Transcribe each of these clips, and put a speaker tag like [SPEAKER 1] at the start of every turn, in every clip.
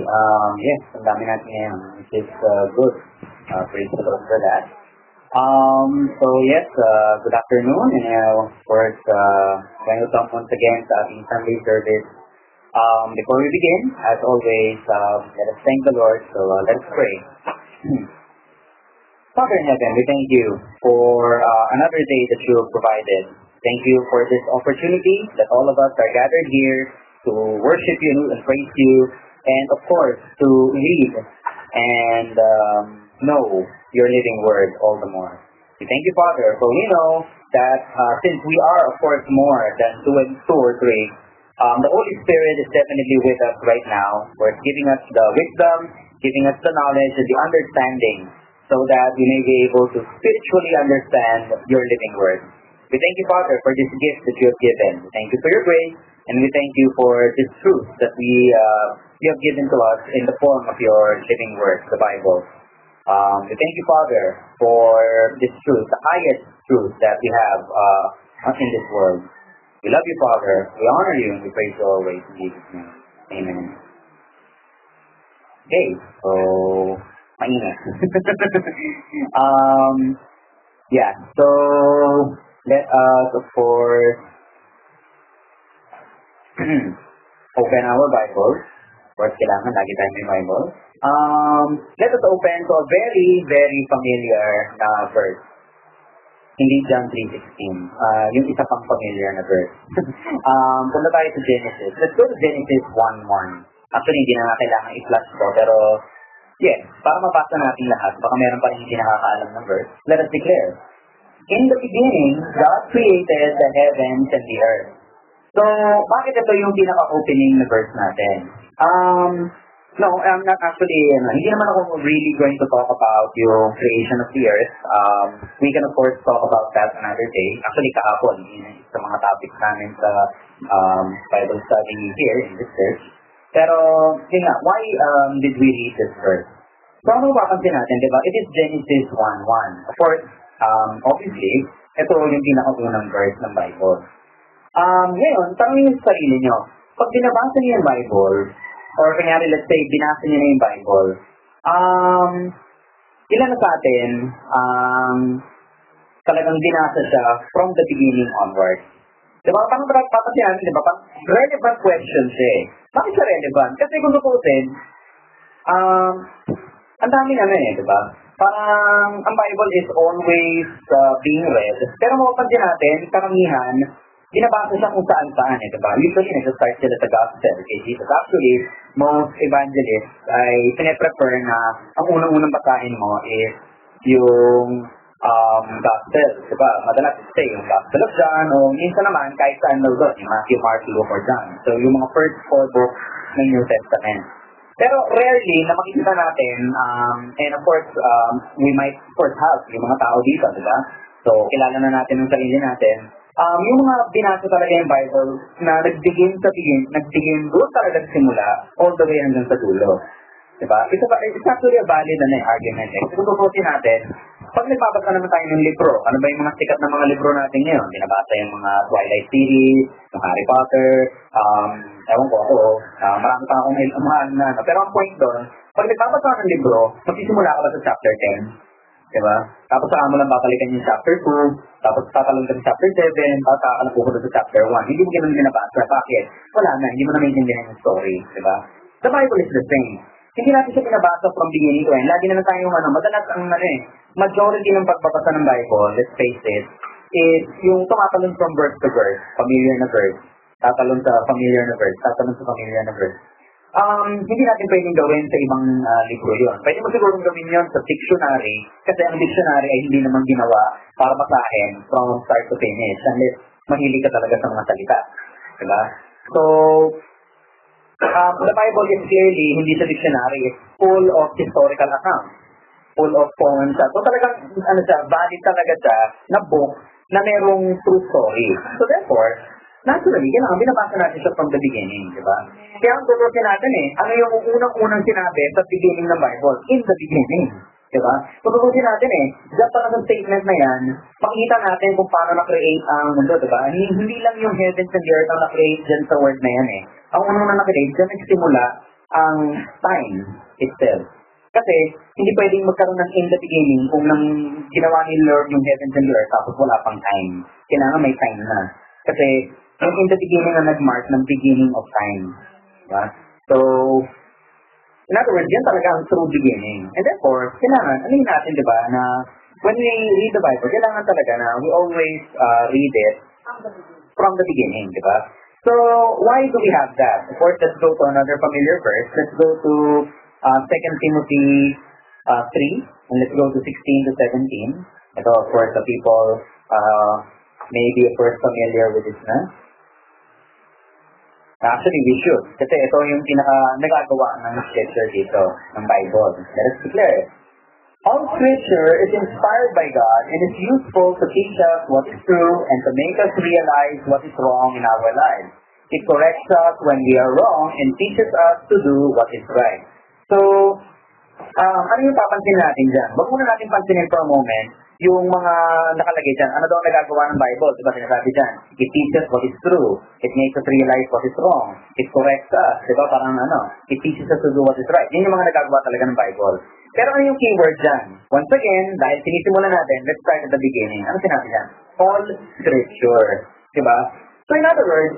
[SPEAKER 1] Yes, ang dami natin ngayon, which is good. Praise the Lord for that. Good afternoon, and of course, welcome once again sa ating Sunday service. Before we begin, as always, let us thank the Lord. So let's pray. Father in heaven, we thank you for another day that you have provided. Thank you for this opportunity that all of us are gathered here to worship you and praise you, and of course, to read and know your living word all the more. We thank you, Father, for we know that since we are, of course, more than two or three, the Holy Spirit is definitely with us right now. We're giving us the wisdom, giving us the knowledge and the understanding so that we may be able to spiritually understand your living word. We thank you, Father, for this gift that you have given. We thank you for your grace, and we thank you for this truth that you have given to us in the form of your living word, the Bible. We thank you, Father, for this truth, the highest truth that we have in this world. We love you, Father. We honor you, and we praise you always in Jesus' name. Amen. Okay, so maingat. So let us, of course, open our Bibles. Of course, kailangan lagi tayo may Bible. Let us open to a very, very familiar na verse. Hindi John 3:16. Yung isa pang familiar na verse. Punta tayo sa Genesis. Let's go to Genesis 1:1. Actually, hindi na kailangan i-flash ko, pero yes, para mapasa natin lahat, baka meron pa rin hindi nakakaalam ng verse. Let us declare. In the beginning, God created the heavens and the earth. So, bakit ito yung pinaka-opening na verse natin? No, I'm not actually, hindi naman ako really going to talk about yung creation of the earth. We can of course talk about that another day. Actually, kahapon, sa mga topics namin sa Bible study here in this church. Pero, yun nga, why did we read this verse? So, ano mapapansin natin, di ba? It is Genesis 1:1. Of course, obviously, ito yung pinaka-unang verse ng Bible. Ngayon, tanongin niyo sa sarili niyo, pag binabasa niyo yung Bible, or kanyari, let's say, binasa niyo na yung Bible, ilan na sa atin, talagang binasa siya from the beginning onward. Diba? Parang papasin natin, diba? Relevant questions eh. Bakit siya relevant? Kasi kung tutusin, ang dami naman eh, diba? Parang ang Bible is always being read. Pero mapapansin natin, karamihan, binabasa siya kung saan-saan eh, diba? Usually, nag-start sila sa gospel kay Jesus. Actually, most evangelists ay pine-prefer na ang unang-unang basahin mo is yung gospel, diba? Madalas say yung gospel of John, o minsan naman kahit saan daw doon, yung Matthew, Mark, Luke, or John. So, yung mga first 4 books ng New Testament. Pero rarely na makikita natin, and of course, we might of course have yung mga tao dito, diba? So, kilala na natin ang sarili natin. Yung mga binasa talaga yung Bible na nagdigin doon talaga sa simula, all the way hanggang sa dulo. Diba? It's actually a valid argument. Kung tutusin natin, pag nagbabasa naman tayo ng libro, ano ba yung mga sikat na mga libro natin ngayon? Binabasa yung mga Twilight series, yung Harry Potter, ewan ko ako, marami pa akong mahal na. Pero ang point doon, pag nagbabasa ka ng libro, magsisimula ka ba sa chapter 10? Diba? Tapos saka mo lang babalikan yung chapter 2, tapos tatalong ka sa chapter 7, tapos kakalapo ko sa chapter 1. Hindi mo ganun binabasa. Bakit? Wala na, hindi mo na maintindihan yung story. Diba? The Bible is the same. Hindi natin siya binabasa from beginning to end. Lagi na lang tayong madalas ang majority ng pagbabasa ng Bible, let's face it, is yung tumatalon from verse to verse, familiar na verse, tatalon sa familiar na verse, tatalon sa familiar na verse. Hindi natin pwedeng gawin sa ibang libro yun. Pwede mo siguro gawin yun sa dictionary, kasi ang dictionary ay hindi naman ginawa para basahin from start to finish, unless mahilig ka talaga sa mga salita. Diba? So, the Bible is clearly, hindi sa dictionary, it's full of historical accounts, full of poems. So talagang, valid talaga siya na book na merong true story. So therefore, naturally, kailangan binabasa natin siya from the beginning, di ba? Kaya ang tutusin natin ano yung unang-unang sinabi sa beginning ng Bible? In the beginning. Di ba? Tutusin natin diyan pa sa statement na yan, makikita natin kung paano na-create ang mundo, di ba? Hindi lang yung heavens and the earth ang na-create dyan sa word na yan Ang unang na-create, dyan nagsimula ang time itself. Kasi, hindi pwedeng magkaroon ng in the beginning kung nang ginawa ni Lord yung heavens and the earth tapos wala pang time. Kailangan may time na. Kasi, yung in the beginning na nag-mark ng beginning of time. Diba? So, in other words, yan talaga ang true beginning. And therefore, kailangan, ano yun natin, di ba, na when we read the Bible, kailangan talaga na we always read it from the beginning, di ba? So, why do we have that? Of course, let's go to another familiar verse. Let's go to 2 Timothy 3, and let's go to 16 to 17. Ito, of course, the people may be first familiar with this na. Actually, we should. Kasi ito yung nagagawa ng scripture dito, ng Bible. Let us declare it. All scripture is inspired by God and is useful to teach us what is true and to make us realize what is wrong in our lives. It corrects us when we are wrong and teaches us to do what is right. So, ano yung papansin natin dyan? Huwag muna natin pansinin for a moment yung mga nakalagay dyan. Ano daw ang nagagawa ng Bible? Diba sinasabi dyan? It teaches what is true. It makes us realize what is wrong. It corrects us. Diba parang it teaches us to do what is right. Yun yung mga nagagawa talaga ng Bible. Pero ano yung keyword dyan? Once again, dahil sinisimulan natin, let's start at the beginning. Ano sinabi dyan? All scripture. Diba? So in other words,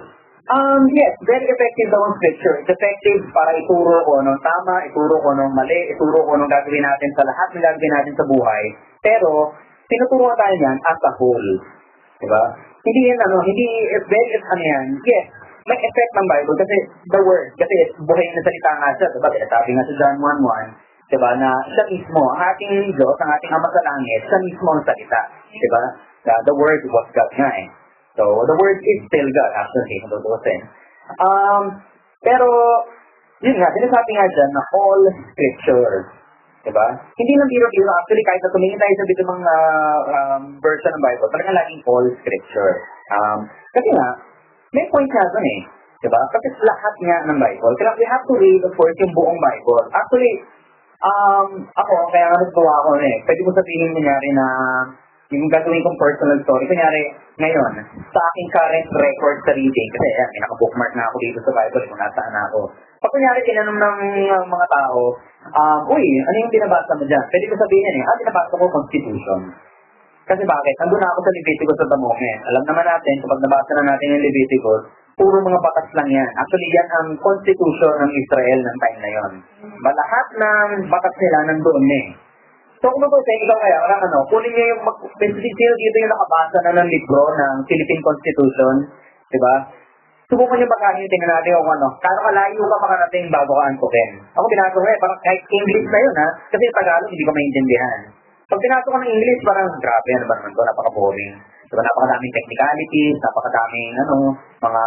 [SPEAKER 1] yes, very effective daw ang scripture. It's effective para ituro ko anong tama, ituro ko anong mali, ituro ko anong gagawin natin sa lahat ng gagawin natin sa buhay. Pero, tinuturuan tayo niyan as a whole. Diba? Hindi yan hindi, very, yan, yes, may effect ng Bible kasi the word, kasi buhay na salita nga siya, diba? Sabi nga sa John 1:1, diba, na siya mismo, ang ating Diyos, ang ating Ama sa langit, siya mismo ang salita. Diba? The word was God nga eh. So, the word is still God, actually, kung tutusin. Pero, yun nga, sinasabi nga dyan na all scripture. Diba? Hindi lang biro-biro. Actually, kahit na tumingin tayo sa bitong version ng Bible, talagang laging all scripture. Kasi nga, may point nga dun eh. Diba? Kasi lahat nga ng Bible. Kaya we have to read, of course, yung buong Bible. Actually, ako, kaya nga naggawa ko pwede ko sabihin nangyari na yung gagawin kong personal story. Kunyari, ngayon, sa aking current record sa reading, kasi may naka-bookmark na ako dito sa Bible kung nasaan ako. Pag kunyari, tinanong ng mga tao, uy, ano yung binabasa mo dyan? Pwede ko sabihin binabasa ko Constitution. Kasi bakit? Nandun na ako sa Leviticus at the moment. Alam naman natin, kapag nabasa na natin yung Leviticus, puro mga batas lang yan. Actually, yan ang Constitution ng Israel ng time na yon. Lahat ng batas nila nandun So, kung mabutin, ikaw kaya, kunin niyo yung, dito yung nakabasa na ng libro ng Philippine Constitution, diba? Subukan niyo pagkahin, tingnan natin kung kano kalayo ka makarating bago ka antukin. Ako binasa ko parang kahit English na yun kasi Tagalog hindi ko maintindihan. Pag binasa ko ng English, parang grabe, ano ba naman to, napaka-boring. Diba, napakadaming technicalities, napakadaming, mga,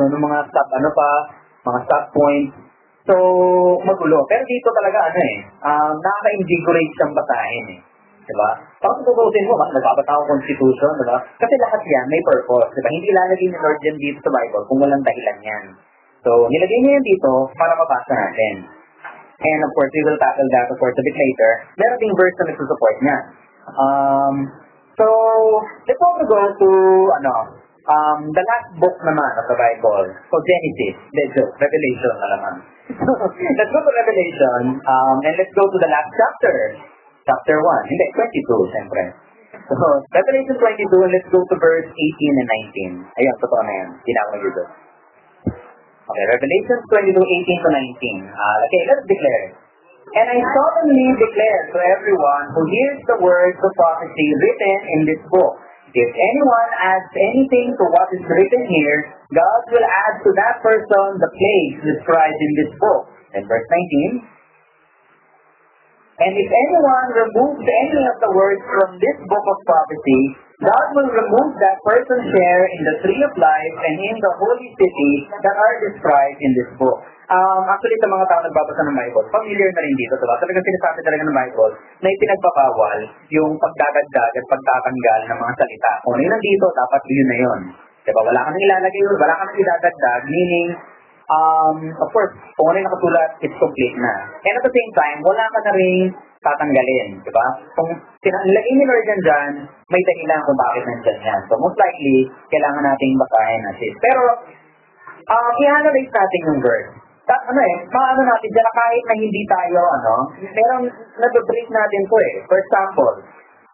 [SPEAKER 1] mga stop points. So, magulo. Pero dito talaga, nakaka-invigorate siyang basahin Diba? Parang tutusin mo, nagbabasa ako Constitution, diba? Kasi lahat yan may purpose, diba? Hindi lalagay ni Lord yan dito sa Bible kung walang dahilan yan. So, nilagay niya yan dito para mabasa natin. And of course, we will tackle that of course a bit later. Meron ding verse na nagsusupport niya. So, let's also go to, the last book naman of the Bible. So, Genesis, Revelation na naman. Let's go to Revelation, and let's go to the last chapter. Chapter 1. Hindi, 22, siyempre. So, Revelation 22, and let's go to verse 18 and 19. Ayun, totoo na yan. Tinawag dito. Okay, Revelation 22, 18 to 19. Okay, let's declare. And I solemnly declare to everyone who hears the words of prophecy written in this book, if anyone adds anything to what is written here, God will add to that person the plagues described in this book. And verse 19, and if anyone removes any of the words from this book of prophecy, God will remove that person's share in the tree of life and in the holy city that are described in this book. Actually, sa mga tao nagbabasa ng Bible, familiar na rin dito, diba? Talagang sinasabi talaga ng Bible na ipinagbabawal yung pagdadagdag at pagtatanggal ng mga salita. Kung ano yun nandito, dapat yun na yun. Diba? Wala ka nang ilalagay yun, wala ka nang idadagdag, meaning, of course, kung ano yung nakasulat, it's complete na. And at the same time, wala ka na rin tatanggalin, diba? Kung nilagay ni Lord dyan, may dahilan kung bakit nandyan yan. So, most likely, kailangan nating basahin na sis. Pero, i-analyze natin yung verse. maano natin dyan na kahit na hindi tayo, merong nabibreak natin to eh. For example,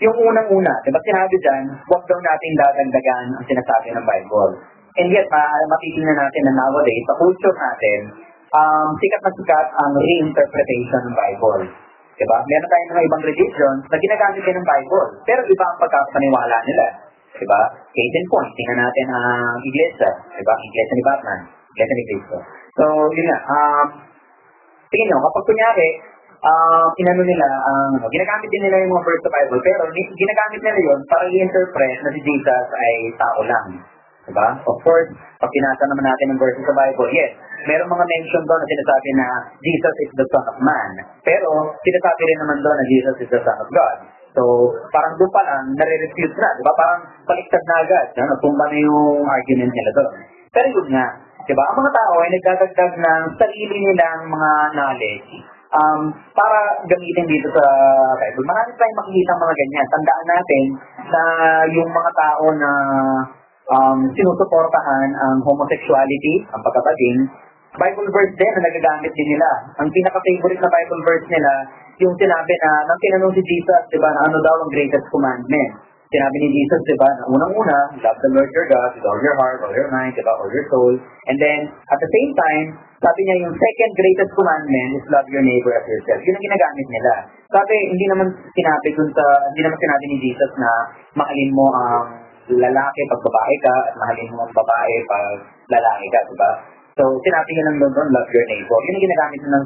[SPEAKER 1] yung unang-una, diba sinabi dyan, huwag daw natin dadagdagan ang sinasabi ng Bible. And yet, matitingnan natin na nowadays, sa culture natin, sikat na sikat ang reinterpretation ng Bible. Diba? Meron tayong mga ibang religions na ginagamit din ng Bible, pero iba ang pagkakapaniwala nila. Diba? Case in point, tingnan natin ang iglesia. Diba? Iglesia ni Batman. Iglesia ni Cristo. So, yun nga. Tingin nyo, kapag kunyari, ginagamit din nila yung mga verse sa Bible, pero ginagamit nila yun para i-interpret na si Jesus ay tao lang. Diba? Of course, pag pinasa naman natin ang verse sa Bible, yes, merong mga mention doon na sinasabi na Jesus is the Son of Man. Pero, sinasabi rin naman doon na Jesus is the Son of God. So, parang doon pa lang, nare-refute na. Diba? Parang baliktad na agad. Natumba na yung argument nila doon. Pero yun nga, diba? Ang mga tao ay nagdadagdag ng sarili nilang mga knowledge para gamitin dito sa Bible. Marami tayong makikita mga ganyan. Tandaan natin na yung mga tao na sinusuportahan ang homosexuality, ang pagkabading, Bible verse din na nagagamit din nila. Ang pinaka-favorite na Bible verse nila, yung sinabi na, nang tinanong si Jesus, diba, na ano daw ang greatest commandment. Sinabi ni Jesus, diba, na unang-una, love the Lord your God with all your heart, all your mind, diba, all your soul. And then, at the same time, sabi niya yung second greatest commandment is love your neighbor as yourself. Yun ang ginagamit nila. Sabi, hindi naman sinabi ni Jesus na mahalin mo ang lalaki pag babae ka at mahalin mo ang babae pag lalaki ka, diba? So, sinabi niya lang doon, love your neighbor. Yun ang ginagamit ng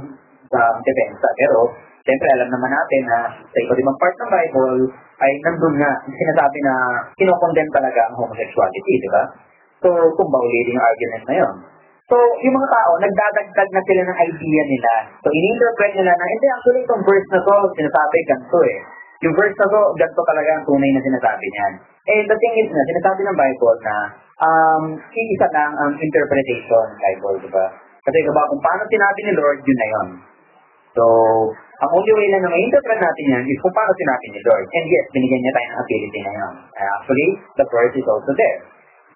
[SPEAKER 1] depensa. Pero, siyempre, alam naman natin na sa iba't ibang part ng Bible ay nandun nga, sinasabi na kinokondemn talaga ang homosexuality, di ba? So, kung ulitin yung argument na yun. So, yung mga tao, nagdadagdag na sila ng idea nila. So, in-interpret nila na, hindi, actually, itong verse na to, sinasabi ganito eh. Yung verse na to, ganito talaga ang tunay na sinasabi niyan. And the thing is na, sinasabi ng Bible na, isa lang ang interpretation ng Bible, di ba? Kasi diba, kung paano sinabi ni Lord, yun na yun. So, ang only way lang na ma-interpret natin yan is kung paano sinabi ni Lord. And yes, binigyan niya tayo ng ability na yun. Actually, the verse is also there.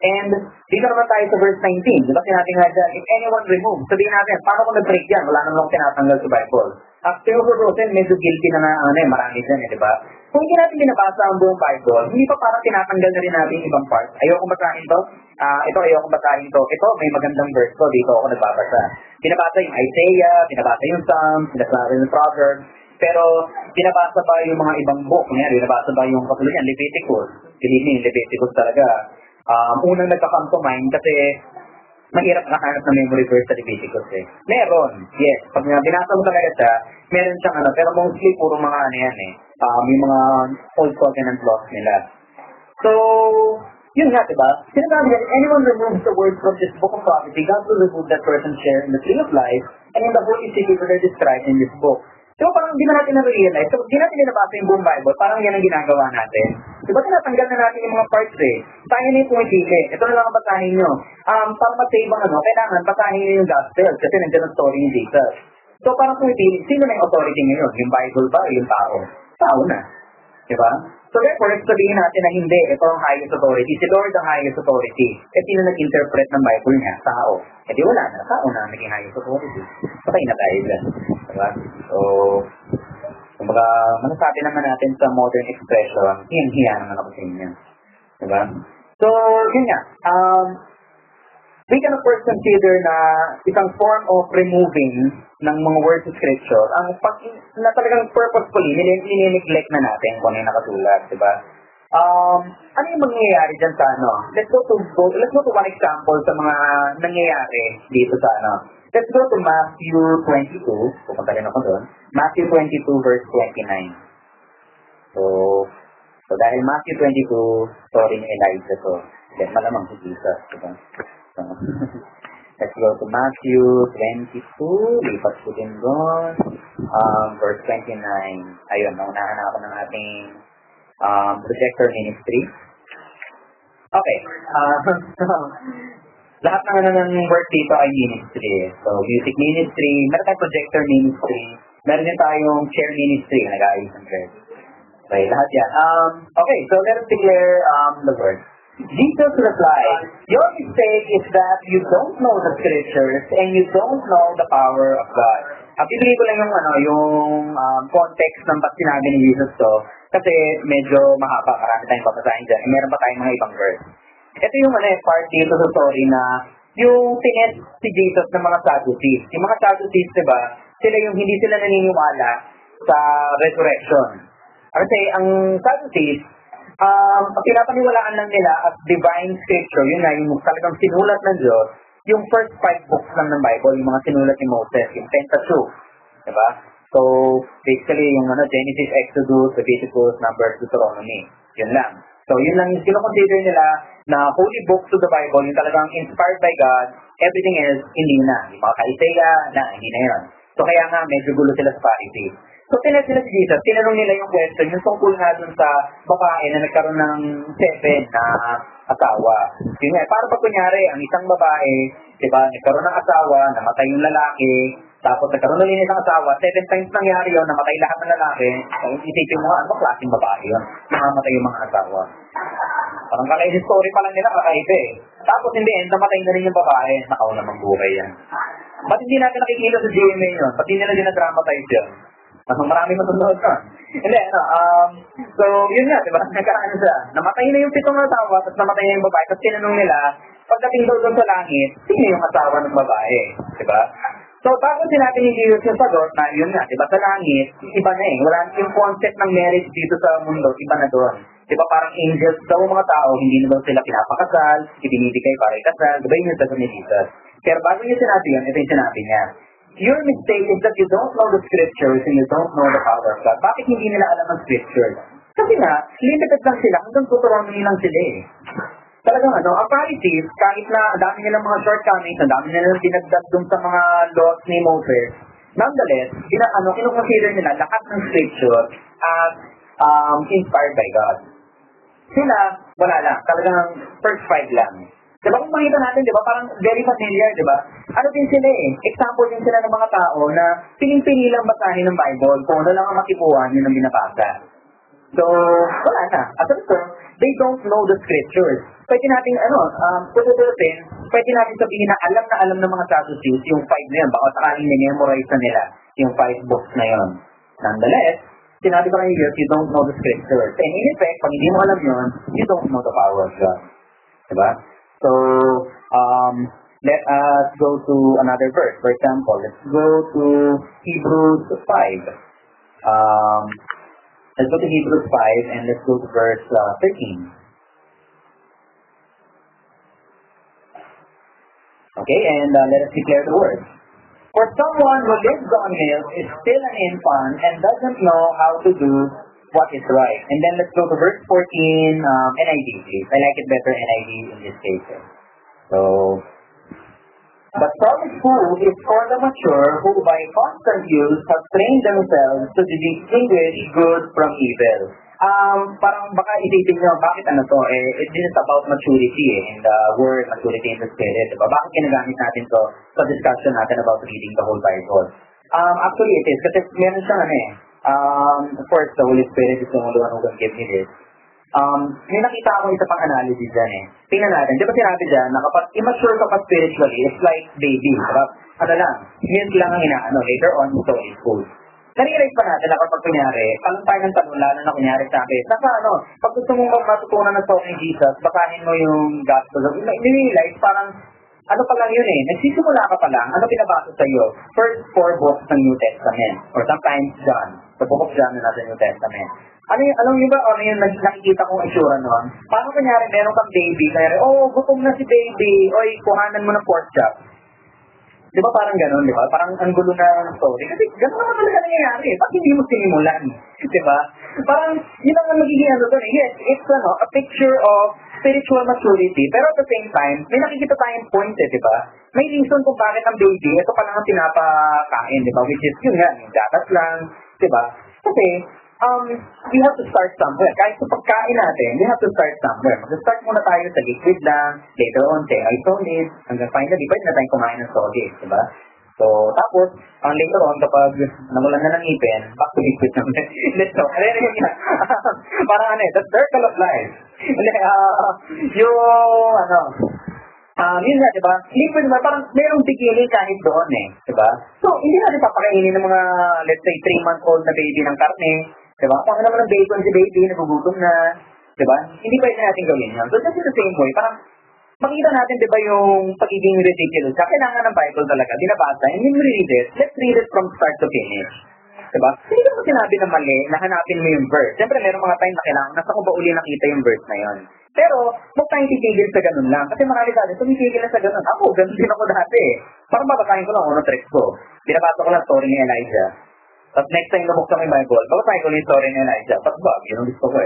[SPEAKER 1] And dito naman tayo sa verse 19. Diba sinabi nga dyan, if anyone removes, sabihin natin, paano kung nag-break yan? Wala naman akong tinatanggal sa Bible. After Rosen, medyo guilty na marami dyan di ba? Kung hindi natin binabasa ang buong Bible, hindi pa parang tinatanggal na rin natin ibang part. Ayoko basahin to. Ayoko basahin to. Ito, may magandang verse to. Dito ako nagbabasa. Binabasa yung Isaiah, binabasa yung Psalms, binabasa yung Proverbs. Pero, binabasa ba yung mga ibang book? Binabasa ba yung katulad yan, Leviticus? Yung Leviticus talaga. Unang nagkakamto mind kasi mahirap nakahanap na memory verse sa Leviticus eh. Meron, yes. Pag binasa mo talaga siya, meron siyang pero mostly puro mga yan eh. Yung mga old covenant laws nila. So, yun nga, diba? Sinasabi nga, anyone removes the word from this book of prophecy, God will remove that person's share in the tree of life and in the holy secret that are described in this book. So, parang hindi na natin na-realize. So, hindi natin binabasa yung buong Bible. Parang yan ang ginagawa natin. Diba tinatanggal na natin yung mga parts eh. Tayo na yung pumipili. Ito na lang ang basahin nyo. Para mag-save ang kailangan basahin nyo yung gospel kasi nandiyan ang story ni Jesus. So, parang pumipili. Sino na yung authority ngayon? Yung Bible ba o yung tao? Tao na. Diba? So, therefore, sabihin natin na hindi. Ito ang highest authority. Si Lord ang highest authority. Eh, sino nag-interpret ng Bible niya? Tao. Eh, di wala na. Tao na naging highest authority. Patay na tayo dyan. Diba? So, kumbaga, masasabi naman natin sa modern expression, hiyan-hiya naman ako sa inyo. Diba? So, yun nga. We can of course consider na isang form of removing ng mga words of scripture, ang na talagang purposefully, nilineglect na natin kung ano yung nakasulat, diba? Ano yung mangyayari dyan sa Let's go to one example sa mga nangyayari dito sa Let's go to Matthew 22. Pupunta rin ako doon. Matthew 22 verse 29. So dahil Matthew 22, story ni Elijah to. Then malamang si Jesus. Diba? So, let's go to Matthew 22. Lipat ko din doon. Verse 29. Ayun, naunahan ako ng ating projector ministry. Okay. Lahat ng work dito ay ministry. So, music ministry, meron tayong projector ministry, meron din tayong chair ministry, nag-aayos ng chair. Okay, lahat yan. Okay, so let's declare the word. Jesus replied, your mistake is that you don't know the scriptures and you don't know the power of God. Pipili ko lang yung context ng ba't sinabi ni Jesus to kasi medyo mahaba, marami tayong papasahin dyan. Meron pa tayong mga ibang verse. Ito yung part dito sa story na yung tinest si Jesus ng mga Sadducees. Yung mga Sadducees, diba, sila yung hindi sila naniniwala sa resurrection. Kasi ang Sadducees, pinapaniwalaan lang nila as divine scripture, yun na, yung talagang sinulat ng Diyos, yung first 5 books lang ng Bible, yung mga sinulat ni Moses, yung Pentateuch, diba? So, basically, yung Genesis, Exodus, Leviticus, Numbers, Deuteronomy, yun lang. So, yun lang yung sino-consider nila na holy books to the Bible, yung talagang inspired by God, everything else, hindi na. Yung mga Isaiah, hindi na yun. So, kaya nga, medyo gulo sila sa Pharisees. So, tinanong sila si Jesus, tinanong nila yung question, yung tungkol nga dun sa babae na nagkaroon ng 7 na asawa. Yun nga, para pag kunyari, ang isang babae, diba, nagkaroon ng asawa, namatay yung lalaki, tapos nagkaroon ulit ng isang asawa, 7 times nangyari yun, namatay lahat ng lalaki, isipin mo, ano klaseng babae yun? Namamatay yung mga asawa. Parang kakainin story pa lang nila, kakaiba eh. Tapos hindi, namatay na rin yung babae, nakauna ng buhay yan. Ba't hindi natin nakikita sa GMA yun? Ba't hindi nila dinadramatize yun? Marami masunod nun. Hindi, so, yun nga, diba? Nagkaraan siya. Namatay na yung 7 asawa, tapos namatay na yung babae, tapos tinanong nila, pagdating daw doon sa langit, sino yung asawa ng babae? Diba? So, bago sinabi ni Jesus yung sagot na, yun nga, diba, sa langit, iba na eh. Wala yung concept ng marriage dito sa mundo, iba na doon. Diba, parang angels daw mga tao, hindi na daw sila pinapakasal, ibinibigay para ikasal, diba yun yung sagot ni Jesus. Pero bago niya sinabi yun, ito yung sinabi niya. Your mistake is that you don't know the scriptures and you don't know the power of God. Bakit hindi nila alam ang scriptures? Kasi nga, limited lang sila, hanggang Deuteronomy lang sila eh. Talagang ang Pharisees, kahit na dami nilang mga shortcomings, dami nilang dinagdag dun sa mga laws ni Moses, nonetheless, kinukonsider nila lahat ng scripture as inspired by God. Sila, wala lang. Talagang first 5 lang. Diba kung makita natin, diba, parang very familiar, diba? Ano din sila eh? Example din sila ng mga tao na piling-pili lang basahin ng Bible kung ano lang ang matipuan yun ang binabasa. So, wala na. At a term, they don't know the scriptures. Pwede natin, pwede natin sabihin na alam ng mga Sadducees yung 5 na yun. Baka sakaling memorize na nila yung 5 books na yun. Nonetheless, sinabi ko kayo, you don't know the scriptures. And in effect, pag hindi mo alam yun, you don't know the power of God. Diba? So, let us go to another verse. For example, let's go to Hebrews 5. Let's go to Hebrews 5 and let's go to verse 13. Okay, and let us declare the word. For someone who lives on milk is still an infant and doesn't know how to do what is right. And then let's go to verse 14, NIV, please. I like it better NIV in this case. So, but solid food is for the mature who by constant use have trained themselves to distinguish good from evil. Parang baka isipin nyo, bakit to? It is about maturity in the word, maturity in the spirit. Diba? Bakit ginagamit natin to sa discussion natin about reading the whole Bible? Actually, it is. Kasi meron siyang of course, the Holy Spirit is the only one who can give me this. May nakita akong isa pang analysis dyan eh. Tingnan natin, di ba sinabi dyan, na kapag immature ka pa spiritually, it's like baby. Diba? Milk lang ang inaano, later on, solid food. Nare-realize pa natin na kapag kunyari, palang tayo ng tanong, lalo na kunyari sa akin, pag gusto mong matutunan ng talk ni Jesus, basahin mo yung gospel. Nare-realize parang, pa lang yun eh, nagsisimula ka pa lang, pinabasa sa iyo? First 4 books ng New Testament, or sometimes John, the book of John na nasa New Testament. Alam niyo ba, yung nakikita kong itsura nun? Paano kunyari, meron kang baby, kunyari, gutom na si baby, kuhanan mo ng pork chop. Di ba parang gano'n, di ba? Parang ang gulo na story. Kasi gano'n naman talaga nangyayari. Bakit hindi mo sinimulan? Di ba? Parang, yun ang magiging doon. Yes, it's a picture of spiritual maturity. Pero at the same time, may nakikita tayong point di ba? May reason kung bakit ang baby, ito pa lang ang pinapakain, di ba? Which is yun nga, yung dapat lang, di ba? Kasi, we have to start somewhere. Kahit sa pagkain natin, we have to start somewhere. Mag-start muna tayo sa liquid lang, later on, ay solid, hanggang finally, pwede na tayong kumain ng solid, diba? So, tapos, later on, kapag namulan na ng ngipin, back to liquid naman. Let's go. Parang the circle of life. Yun nga, diba? Liquid ba? Parang merong beginning kahit doon diba? So, hindi natin papakainin ng mga, let's say, 3-month-old na baby ng karne, diba? Kung ano naman ng bacon si baby, nagugutom na, diba? Hindi pwede natin gawin yan. So, just in the same way, parang, makita natin, diba, yung pagiging ridiculous. Kailangan ng Bible talaga, binabasa, and when we read it, let's read it from start to finish. Diba? Hindi ko sinabi na mali na hanapin mo yung verse. Siyempre, meron mga time na kailangan, nasa ko ba uli nakita yung verse na yon. Pero, huwag tayong titigil sa ganun lang. Kasi marami dati, tumigil na sa ganun. Ako, ganun din ako dati. Parang babasahin ko lang ano tricks ko. Binabasa ko lang story ni Elijah. Tapos next time nabuksan ko yung Bible, babasahin ko yung story ni Elijah. Tapos yun ang gusto ko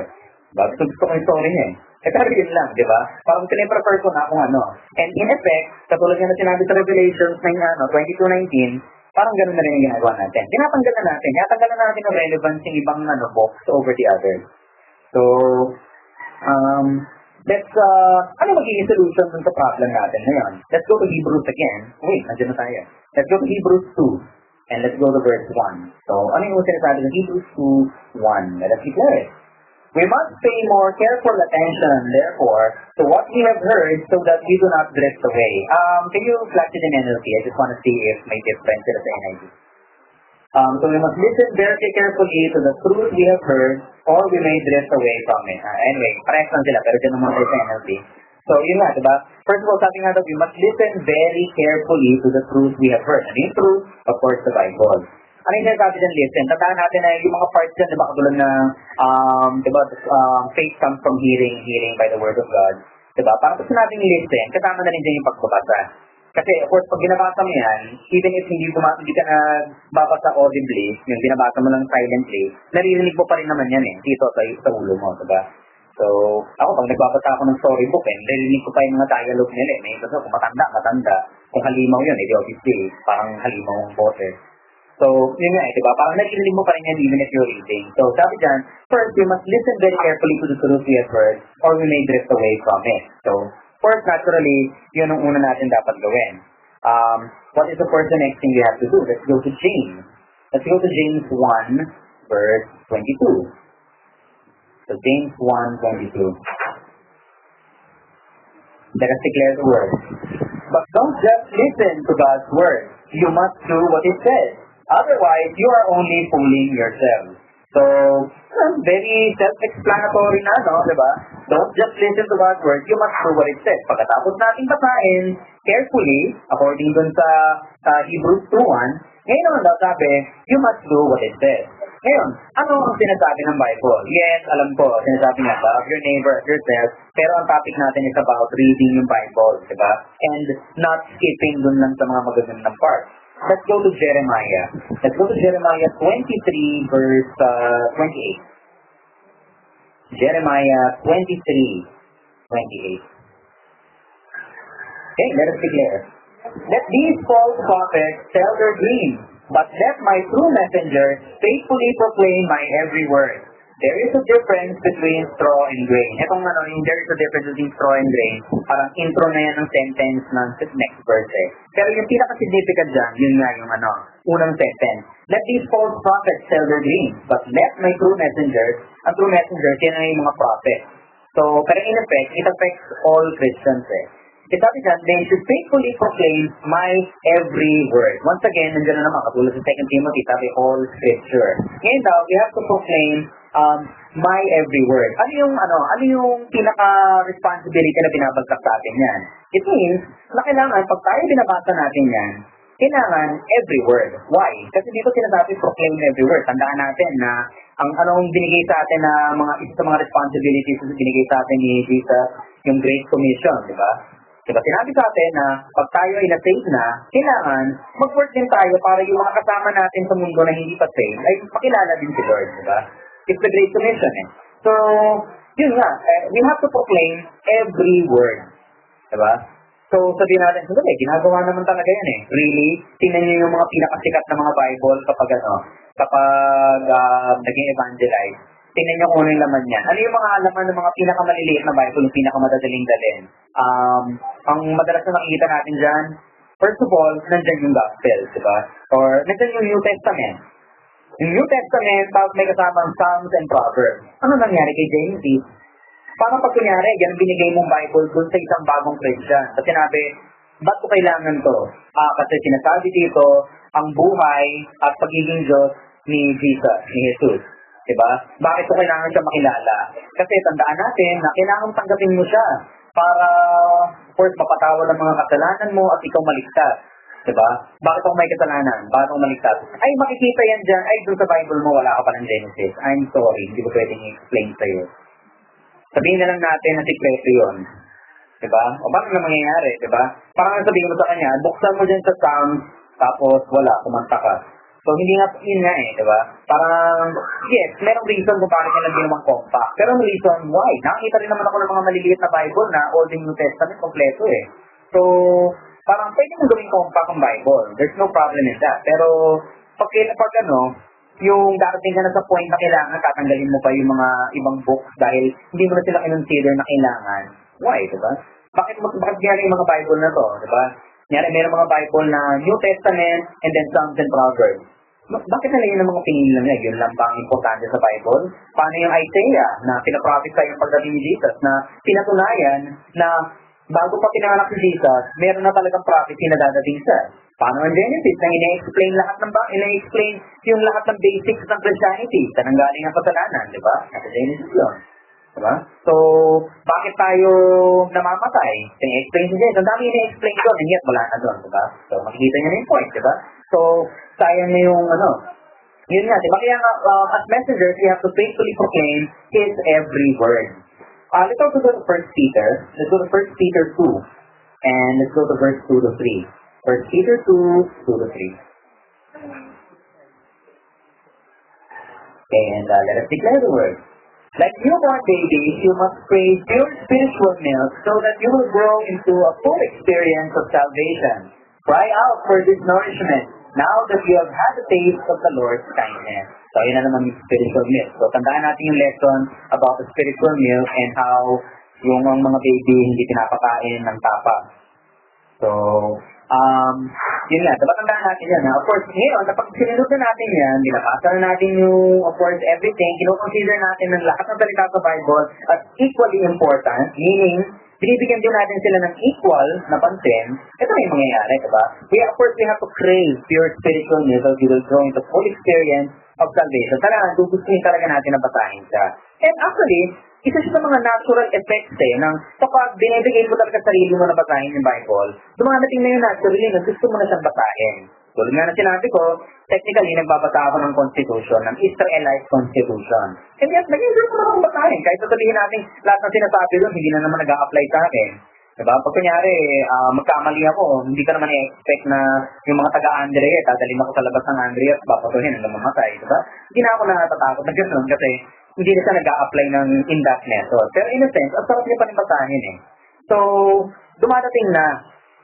[SPEAKER 1] gusto ko yung story niya pero yun lang, di ba? Parang piniprefer ko na kung ano. And in effect, katulad nga na sinabi sa Revelations 22:19, parang ganun na rin yung ginagawa natin. Tinatanggal na natin ang relevance ng ibang books over the others. So, ano magiging solution dun sa problem natin ngayon? Let's go to Hebrews again. Wait, nandiyan na tayo. Let's go to Hebrews 2. And let's go to verse 1. So, ano yung sinasabi sa Hebrews 2:1? Let us declare it. We must pay more careful attention, therefore, to what we have heard so that we do not drift away. Can you flash it in NLT? I just want to see if may difference sa NIV. So we must listen very carefully to the truth we have heard or we may drift away from it. Anyway, parehas lang sila, pero dyan naman sa NLT. So, yun nga, diba? First of all, sabi nga we must listen very carefully to the truth we have heard. And yung truth, of course, the Bible. Ano yung sinasabi dyan, listen? Tandaan natin na yung mga parts dyan, diba, katulad na, faith comes from hearing by the word of God. Diba? Parang pag sinabing listen, kasama na rin dyan yung pagbabasa. Kasi, of course, pag binabasa mo yan, even if hindi ka nagbabasa audibly, yung binabasa mo lang silently, naririnig mo pa rin naman yan dito sa ulo mo, diba? So, ako, pag nagbabasa ako ng storybook, naririnig ko pa yung mga dialogue nila. May iba kung matanda. Kung halimaw yun, obviously, parang halimaw ang boses. So, yun nga diba? Parang naririnig mo pa rin yan even if you're reading. So, sabi dyan, first, we must listen very carefully to the truth we have heard or we may drift away from it. So, first, naturally, yun ang una natin dapat gawin. What is the first and next thing we have to do? Let's go to James. Let's go to James 1, verse 22. So, James 1:22. Let us declare the word. But don't just listen to God's word. You must do what it says. Otherwise, you are only fooling yourself. So, very self-explanatory na, diba? Don't just listen to God's word, you must do what it says. Pagkatapos natin basahin carefully, according dun sa Hebrews 2:1, ngayon naman daw sabi, you must do what it says. Ngayon, ano ang sinasabi ng Bible? Yes, alam ko, sinasabi nga love your neighbor as yourself, pero ang topic natin is about reading yung Bible, diba? And not skipping dun lang sa mga magagandang parts. Let's go to Jeremiah. Let's go to Jeremiah 23, verse 28. Jeremiah 23:28. Okay, let us declare. Let these false prophets tell their dreams, but let my true messengers faithfully proclaim my every word. There is a difference between straw and grain. Itong there is a difference between straw and grain. Parang intro na yan ng sentence ng next verse Pero yung pinaka-significant dyan, yun nga yung unang sentence. Let these false prophets tell their dreams, but let my true messengers, ang true messengers, yan ang yung mga prophets. So, pero in effect, it affects all Christians It sabi dyan, they should faithfully proclaim my every word. Once again, nandiyan na naman, katulad sa 2 Timothy, sabi all scripture. Ngayon daw, we have to proclaim my every word. Ano yung pinaka-responsibility na binabagsak sa atin yan? It means, na kailangan, pag tayo binabasa natin yan, kailangan every word. Why? Kasi dito sinasabi, proclaim every word. Tandaan natin na ang anong binigay sa atin na isa sa mga responsibilities na binigay sa atin ni Jesus, yung Great Commission, di ba? Diba, sinabi sa atin na pag tayo ay na-save na, kailangan mag-work din tayo para yung mga kasama natin sa mundo na hindi pa save ay pakilala din si Lord, diba? It's the Great Commission So, yun nga, we have to proclaim every word. Diba? So, sabihin natin, ginagawa naman talaga yan Really? Tingnan niyo yung mga pinakasikat na mga Bible kapag naging evangelize. Tingnan niyo kung ano yung laman niyan. Ano yung mga laman ng mga pinakamaliliit na Bible, yung pinakamadadaling dalhin? Ang madalas na nakikita natin dyan, First of all, nandyan yung Gospel, di ba? Or nandyan yung New Testament. Yung New Testament, tapos may kasamang Psalms and Proverbs. Ano nangyari kay Genesis? Parang pag kunyari, yan binigay mong Bible dun sa isang bagong Christian. At sinabi, ba't ko kailangan to? Kasi sinasabi dito, ang buhay at pagiging Diyos ni Jesus, ni Jesus. Diba? Bakit ko kailangan siya makilala? Kasi tandaan natin na kailangan tanggapin mo siya para, of course, mapatawad ang mga kasalanan mo at ikaw maligtas. Diba? Bakit ako may kasalanan? Bakit ako maligtas? Ay, makikita yan dyan. Ay, doon sa Bible mo, wala ka pa ng Genesis. I'm sorry, hindi ko pwedeng i-explain sa'yo. Sabihin na lang natin na sikreto yun. Diba? O bakit na mangyayari? Diba? Parang sabihin mo sa kanya, buksan mo dyan sa Psalms, tapos wala, kumanta ka. So, hindi nga, yun nga diba? Parang, yes, merong reason kung bakit nila ginawang compact. Pero ang reason why? Nakakita rin naman ako ng mga maliliit na Bible na Old and New Testament, kompleto So, parang pwede mong gawing compact ang Bible. There's no problem in that. Pero, pag yung darating ka na sa point na kailangan, tatanggalin mo pa yung mga ibang books dahil hindi mo na sila kinonsider na kailangan. Why, diba? Bakit gano'n yung mga Bible na to, diba? Nyari, mayroong mga Bible na New Testament and then Psalms and Proverbs. Bakit nila yun ang mga pinili nila? Yun lang bang importante sa Bible? Paano yung Isaiah na pinaprophesy yung pagdating ni Jesus na pinatunayan na bago pa pinanganak si Jesus, meron na talagang prophecy na dadating siya. Paano ang Genesis? Nang ina-explain ina-explain yung lahat ng basics ng Christianity. Saan ang galing ang kasalanan, di ba? Nasa Genesis yun. Diba? So, bakit tayo namamatay? Ina-explain si Jesus. Ang dami ina-explain doon, and yet wala na doon, diba? So, makikita niyo na yung point, diba? So, sayang na yung, yun nga, diba? Kaya as messengers, we have to faithfully proclaim His every word. Let's go to 1 Peter. Let's go to 1 Peter 2. And let's go to verse 2 to 3. 1 Peter 2, 2 to 3. Okay, and let us declare the word. Like newborn babies, you must crave pure spiritual milk so that you will grow into a full experience of salvation. Cry out for this nourishment now that you have had a taste of the Lord's kindness. So, yun na naman yung spiritual milk. So, tandaan natin yung lesson about the spiritual milk and how yung mga baby hindi pinapakain ng tapa. So, yun nga, dapat tandaan natin yan. Of course, ngayon, kapag sinunod na natin yan, binabasa na natin yung, of course, everything, kino-consider natin ng lahat ng salita sa Bible as equally important, meaning, binibigyan din natin sila ng equal na pansin, ito na yung mangyayari, diba? Of course, we have to crave pure spiritual milk so we will grow into full experience of salvation. Talagang, gugustuhin talaga natin na basahin siya. And actually, isa siya sa mga natural effects ng kapag binibigay mo talaga sarili mo na basahin yung Bible, dumadating na yun naturally na gusto mo na siyang basahin. Tulad nga na sinabi ko, technically, nagbabasa ako ng Constitution, ng Israelite Constitution. And yes, nag-enjoy ko na akong basahin. Kahit sasabihin natin, lahat ng sinasabi doon, hindi na naman nag-a-apply sa akin. Diba? Pag kunyari, magkamali ako, hindi ka naman i-expect na yung mga taga-Andrea, dadalhin ako sa labas ng Andrea at papatuhin hanggang mamatay. Diba? Hindi na ako natatakot na gano'n kasi hindi na siya nag-a-apply ng in that method. Pero in a sense, ang sarap niya pa rin basahin So, dumadating na.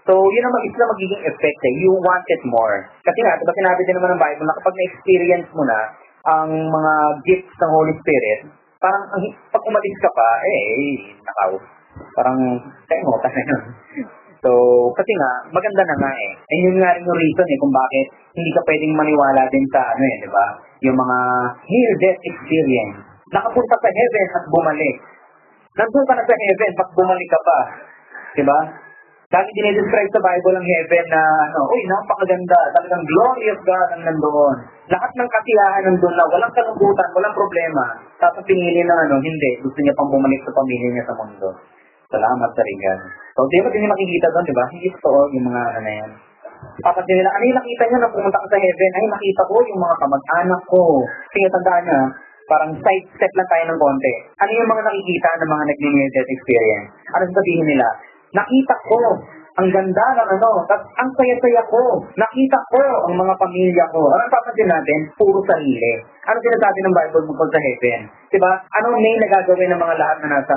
[SPEAKER 1] So, yun ang magiging effect You want it more. Kasi nga, diba sinabi din naman ng Bible na kapag na-experience mo na ang mga gifts ng Holy Spirit, parang pag umalis ka pa, parang kaimutan na yun. So, kasi nga, maganda na nga And yun nga rin yung reason kung bakit hindi ka pwedeng maniwala din sa diba? Yung mga near-death experience. Nakapunta sa heaven at bumalik. Nandun ka na sa heaven, pag bumalik ka pa. Diba? Lagi dinidescribe sa Bible ang heaven na, napakaganda. Talagang glory of God ang nandoon. Lahat ng kasiyahan nandun na, walang kalungkutan, walang problema. Tapos pinili ng hindi. Gusto niya pang bumalik sa pamilya niya sa mundo. Salamat sa rigan. So, di ba din makikita doon, diba? Hindi totoo yung mga na yan. Papansin nila, ano yung nakita niyo na pumunta ka sa heaven? Ay, nakita ko yung mga kamag-anak ko. Sige, tandaan niya, parang side step lang tayo ng konti. Ano yung mga nakikita ng mga nag-near-death experience? Ano sabihin nila? Nakita ko ang ganda ng tapos ang saya-saya ko. Nakita ko ang mga pamilya ko. Ano papansin natin? Puro sarili. Ano sinasabi ng Bible tungkol sa heaven? Diba? Anong main na gagawin ng mga lahat na nasa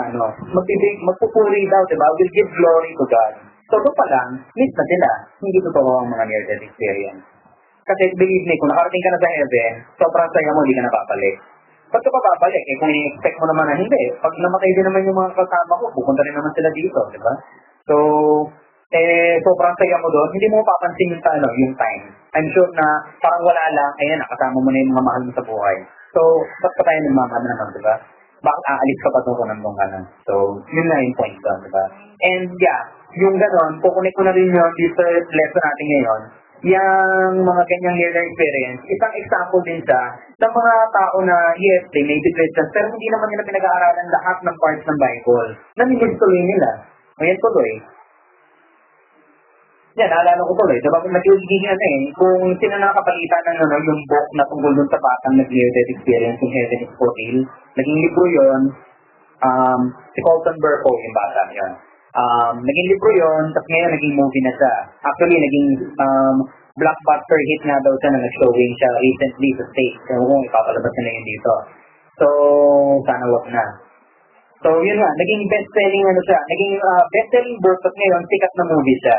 [SPEAKER 1] magpupuri daw, diba? Will give glory to God. So, ito pa lang, miss na sila. Hindi totoo ang mga near-death experience. Kasi believe me, kung nakarating ka na sa heaven, sobrang saya mo, hindi ka napapalik. Ba't ka pa babalik? Kung i-expect mo naman na hindi. Pag namatay din naman yung mga kasama ko, pupunta rin naman sila dito, di ba? So, sobrang saya mo doon, hindi mo papansin yung, yung time. I'm sure na parang wala lang, ayan, nakasama mo na yung mga mahal mo sa buhay. So, ba't pa tayo nagmamahal naman, di ba? Bakit aalis ka pa doon kung nandun ka na? So, yun na yung point doon, di ba? And yeah, yung gano'n, kukunik ko na rin yun dito sa lesson natin ngayon, yung mga ganyang learner experience, isang example din siya ng mga tao na, yes, they may be Christians, pero hindi naman nila pinag-aaralan lahat ng parts ng Bible. Namimiss tuloy nila. Ngayon tuloy. Yan, naalala ko tuloy. Diba, nag-iiging kung sino nakapalitan ng yung book na tungkol dun sa batang nag-near-death experience yung Heaven is for Real. Naging libro yun, si Colton Burpo yung bata yun. Naging libro yun, tapos ngayon naging movie na siya. Actually, naging blockbuster hit nga daw siya na nag-showing siya recently sa States. Kaya kung ipapalabas na yun dito. So, sana wag na. So, yun nga, naging best-selling naging best-selling book, at ngayon, sikat na movie siya.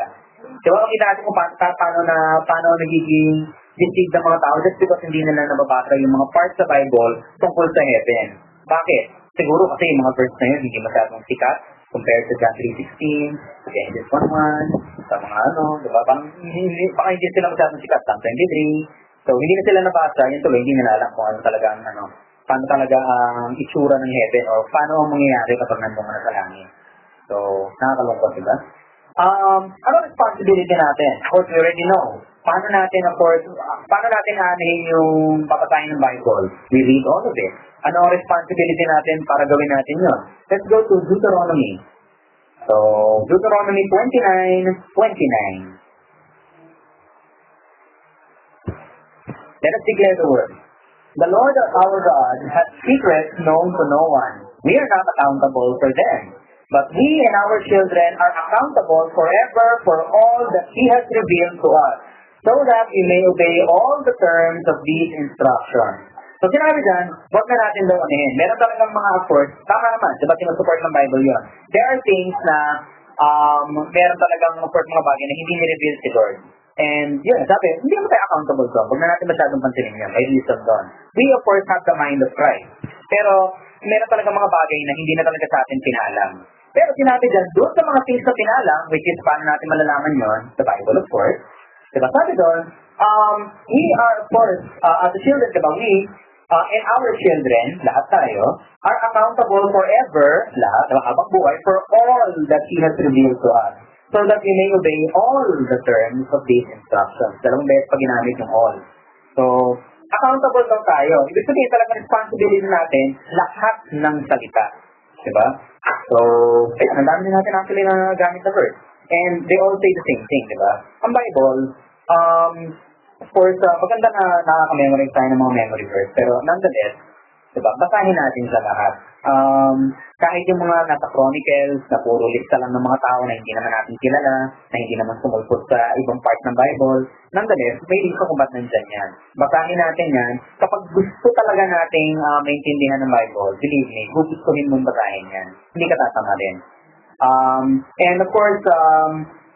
[SPEAKER 1] Diba, kita natin kung paano nagiging deceived ng mga tao just because hindi nila nababasa yung mga parts sa Bible tungkol sa heaven. Bakit? Siguro kasi yung mga verse na yun hindi masyadong sikat compared to John 3:16, to Genesis 1:1, sa mga diba? Baka hindi sila masyadong sikat, Psalm 23. So, hindi na sila nabasa, yun tuloy, hindi nila alam kung ano talaga paano talaga ang itsura ng heaven o paano ang mangyayari kapag nandun ka na sa langit. So, nakakalungkot, diba? Ano responsibility natin? Of course, we already know. Paano natin aanahin yung papasahin ng Bible? We read all of it. Ano ang responsibility natin para gawin natin yun? Let's go to Deuteronomy. So, Deuteronomy 29:29. Let us declare the word. The Lord our God has secrets known to no one. We are not accountable for them. But we and our children are accountable forever for all that He has revealed to us, so that we may obey all the terms of these instructions. So sinabi dyan, wag na natin daw anihin. Meron talagang mga efforts, tama naman, diba sinusupport ng Bible yun. There are things na meron talagang effort mga bagay na hindi ni-reveal si Lord. And yun, sabi, hindi mo tayo accountable doon. Huwag na natin masyadong pansinin yun. May reason doon. We of course have the mind of Christ. Pero meron talagang mga bagay na hindi na talaga sa atin pinalam. Pero sinabi dyan, doon sa mga things na pinalam, which is paano natin malalaman yon, the Bible of course. Diba sabi doon, we are of course, as the children, diba, we and our children, lahat tayo, are accountable forever, lahat, habang buhay, for all that He has revealed to us. So that we may obey all the terms of these instructions. Dalawang beses pa ginamit yung all. So, accountable daw tayo. Ibig sabihin talaga responsibility natin lahat ng salita. Diba? So, ayun, ang dami natin actually na gamit na verse. And they all say the same thing, diba? Ang Bible, of course, maganda na nakaka-memorize tayo ng mga memory verse. Pero nonetheless, diba, basahin natin sa lahat. Kahit yung mga nasa Chronicles, na puro lista lang ng mga tao na hindi naman natin kilala, na hindi naman sumulpot sa ibang part ng Bible, nonetheless, may reason kung ba't nandyan yan. Basahin natin yan. Kapag gusto talaga nating maintindihan ng Bible, believe me, gustuhin mong basahin yan. Hindi ka tatama din. And of course,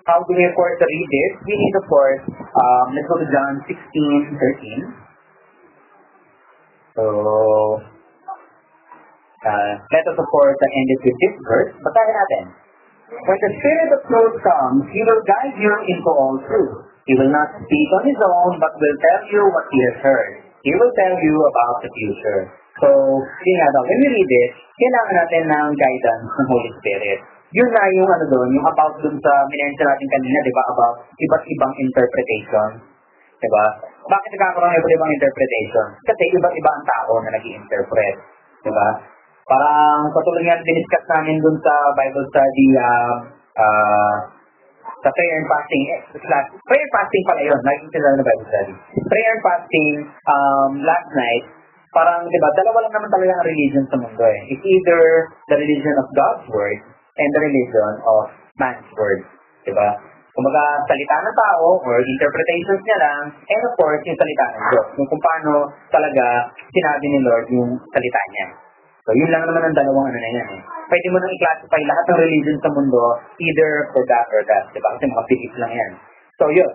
[SPEAKER 1] how do we of course read it? We need of course, let's go to John 16:13. So, let us of course end it with this verse. Basahin natin. When the Spirit of truth comes, He will guide you into all truth. He will not speak on His own, but will tell you what He has heard. He will tell you about the future. So, yun nga daw, when we read it, kailangan natin ng guidance ng Holy Spirit. Yun na yung yung about dun sa minention natin kanina, di ba, about iba't ibang interpretation. Di ba? Bakit nagkakaroon ng iba't ibang interpretation? Kasi iba't iba ang tao na nag-i-interpret. Di ba? Parang patuloy nga diniscuss namin dun sa Bible study, sa prayer and fasting, prayer and fasting pala yun, nag-iintila na Bible study. Prayer and fasting, last night, parang, di ba, dalawa lang naman talaga ang religion sa mundo eh. It's either the religion of God's word and the religion of man's word. Di ba? Kumbaga, salita ng tao or interpretations niya lang, and of course, yung salita ng Diyos. Kung paano talaga sinabi ni Lord yung salita niya. So, yun lang naman ang dalawang na yan eh. Pwede mo nang i-classify lahat ng religion sa mundo, either for that or that. Diba? Kasi mga beliefs lang yan. So, yun.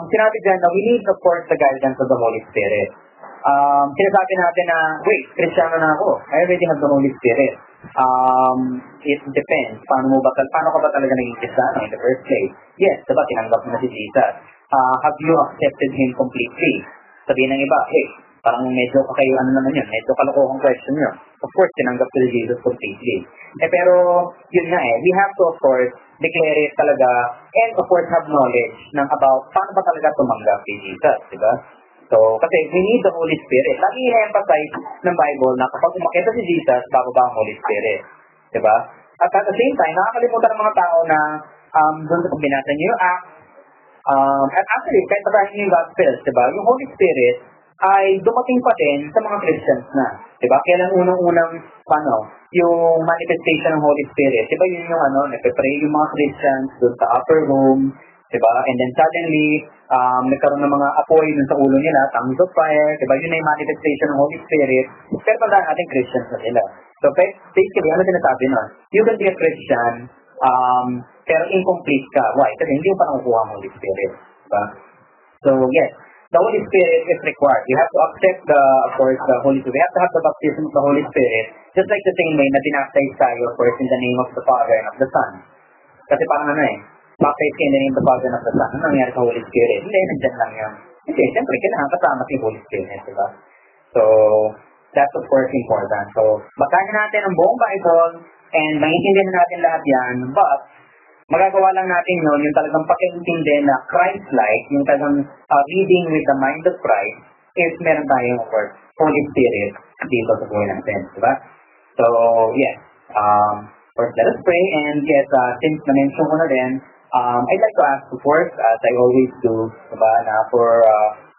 [SPEAKER 1] Sinabi dyan na we need, of course, the guidance of the Holy Spirit. Sinasabi natin na, wait, Kristiyano na ako. I already have the Holy Spirit. It depends. Paano ka ba talaga naging Kristiyano in the first place? Yes, diba, tinanggap mo na si Jesus. Have you accepted Him completely? Sabihin ng iba, parang medyo ano naman yun, medyo kalokohang question yun. Of course, tinanggap ko si Jesus completely. Pero, yun nga we have to, of course, declare it talaga, and of course, have knowledge about paano ba talaga tumanggap si Jesus, diba? So, kasi we need the Holy Spirit. Lagi i-emphasize ng Bible na kapag umakita si Jesus, bababa ang Holy Spirit. Diba? At at the same time, nakakalimutan ng mga tao na doon sa pag binasa niyo yung Acts, at actually, kahit basahin niyo yung Gospels, diba? Yung Holy Spirit ay dumating pa din sa mga Christians na. Diba? Kailan unang-unang, yung manifestation ng Holy Spirit. Diba yun yung nagpe-pray yung mga Christians doon sa upper room, diba? And then suddenly, nagkaroon ng mga apoy dun sa ulo nila, tongues of fire, diba? Yun na yung manifestation ng Holy Spirit. Pero tandaan natin, Christians na sila. So, basically, ano sinasabi nun? You can be a Christian, pero incomplete ka. Why? Kasi hindi mo pa nakukuha ang Holy Spirit. Diba? So, yes, the Holy Spirit is required. You have to accept of course, the Holy Spirit. You have to have the baptism of the Holy Spirit, just like the same way na dinaptize tayo, of course, in the name of the Father and of the Son. Kasi parang baptize kayo in the name of the Father and of the Son. Ano nangyari sa Holy Spirit? Hindi, nandyan lang yun. Kasi, siyempre, kailangan kasama si Holy Spirit, diba? So, that's of course important. So, basahin natin ang buong Bible, and maintindihan natin lahat yan, but, magagawa lang natin yun, yung talagang pag-intindi na Christ-like, yung talagang reading with the mind of Christ, if meron tayong, of course, Holy Spirit dito sa buhay natin, diba? So, yes, first let us pray, and yes, since na-mention ko na rin, I'd like to ask, of course, as I always do, diba, na for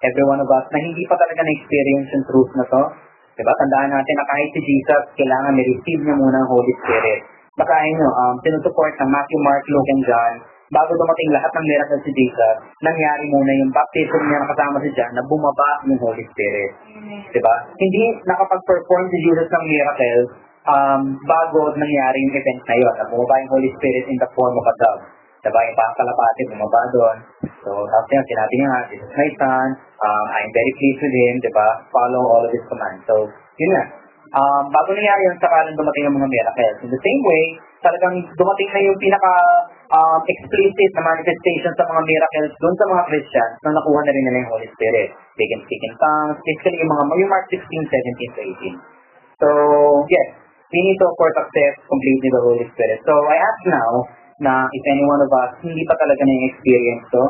[SPEAKER 1] every one of us na hindi pa talaga na-experience yung truth na to, diba, tandaan natin na kahit si Jesus, kailangan i-receive niya muna ang Holy Spirit. Basahin nyo, sinusupport ng Matthew, Mark, Luke, and John, bago dumating lahat ng miracles si Jesus, nangyari muna yung baptism niya na kasama si John na bumaba yung Holy Spirit. Diba? Hindi nakapag-perform si Jesus ng miracles bago nangyari yung event na yun, na bumaba yung Holy Spirit in the form of a dove. Diba? Yung parang kalapati, bumaba doon. So, tapos yun, sinabi niya nga, this is my son, I'm very pleased with him, diba? Follow all of his commands. So, yun nga. Bago nangyari yun, sakalang dumating yung mga miracles. In the same way, talagang dumating na yung explicit na manifestation sa mga miracles doon sa mga Christians na nakuha na rin nila yung Holy Spirit. They can speak in tongues, basically yung Mark 16, 17 to 18. So, yes, we need to of course accept completely the Holy Spirit. So, I ask now na if any one of us hindi pa talaga na-experience to,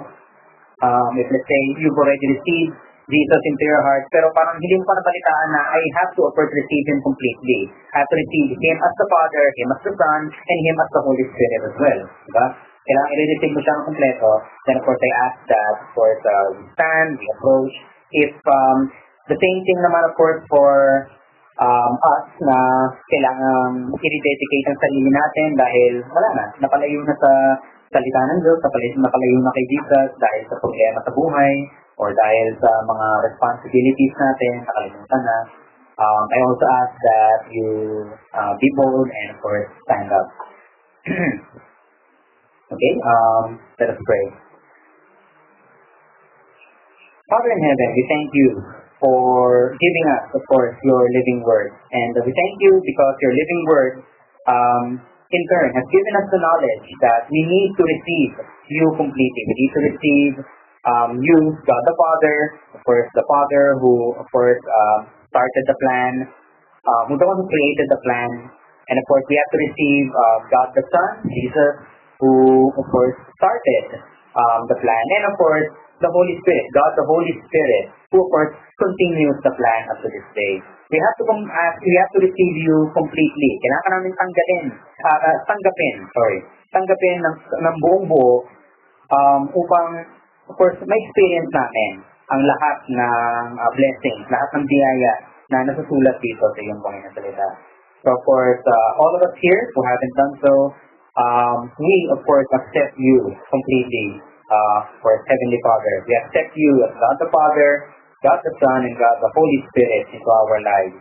[SPEAKER 1] if let's say you've already received Jesus into your heart, pero parang hindi mo pa nabalitaan na I have to of course receive Him completely. I have to receive Him as the Father, Him as the Son, and Him as the Holy Spirit as well. Diba? Kailangan i-receive mo siya ng kompleto. Then of course I ask that, of course, we stand, we approach. If the same thing naman of course for us na kailangan i-rededicate ang sarili natin dahil wala na, napalayo na sa salita ng Diyos, napalayo na kay Jesus dahil sa problema sa buhay, or dahil sa mga responsibilities natin, nakalimutan na. I also ask that you be bold and of course stand up. Okay, let us pray. Father in heaven, we thank you for giving us, of course, your living word. And we thank you because your living word, in turn, has given us the knowledge that we need to receive you completely. We need to receive you, God the Father, of course, the Father who, of course, started the plan, who's the one who created the plan. And, of course, we have to receive God the Son, Jesus, who, of course, started the plan. And, of course, the Holy Spirit, God the Holy Spirit, who, of course, continues the plan up to this day. We have to receive you completely. Kailangan namin tanggapin ng buong buo upang, of course, ma-experience namin ang lahat ng blessings, lahat ng biyaya na nasusulat dito sa iyong buhay na salita. So, of course, all of us here who haven't done so, we, of course, accept you completely, for Heavenly Father. We accept you as God the Father, God the Son, and God the Holy Spirit into our lives.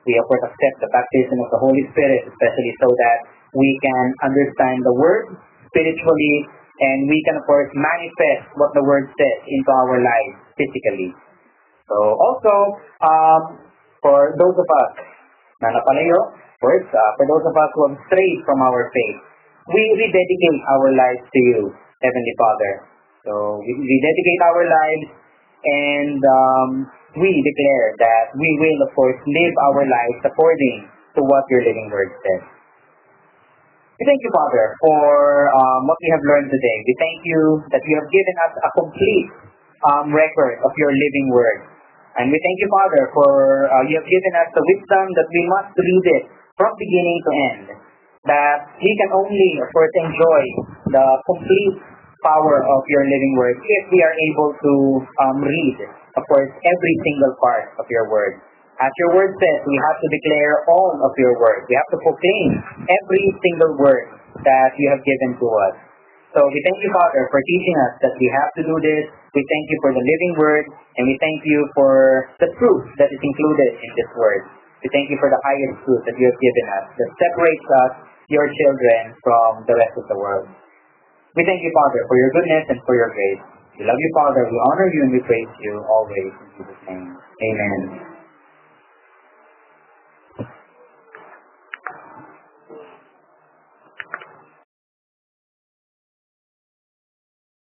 [SPEAKER 1] We, of course, accept the baptism of the Holy Spirit, especially so that we can understand the Word spiritually, and we can, of course, manifest what the Word says into our lives physically. So, also, for those of us na napalayo, course, for those of us who have strayed from our faith, we rededicate our lives to you, Heavenly Father. So we dedicate our lives and we declare that we will, of course, live our lives according to what your living word says. We thank you, Father, for what we have learned today. We thank you that you have given us a complete record of your living word. And we thank you, Father, for you have given us the wisdom that we must read it from beginning to end. That we can only, of course, enjoy the complete power of your living word if we are able to read, of course, every single part of your word. As your word says, we have to declare all of your word. We have to proclaim every single word that you have given to us. So we thank you, Father, for teaching us that we have to do this. We thank you for the living word, and we thank you for the truth that is included in this word. We thank you for the highest truth that you have given us that separates us, your children, from the rest of the world. We thank you, Father, for your goodness and for your grace. We love you, Father. We honor you and we praise you always. In Jesus' name. Amen.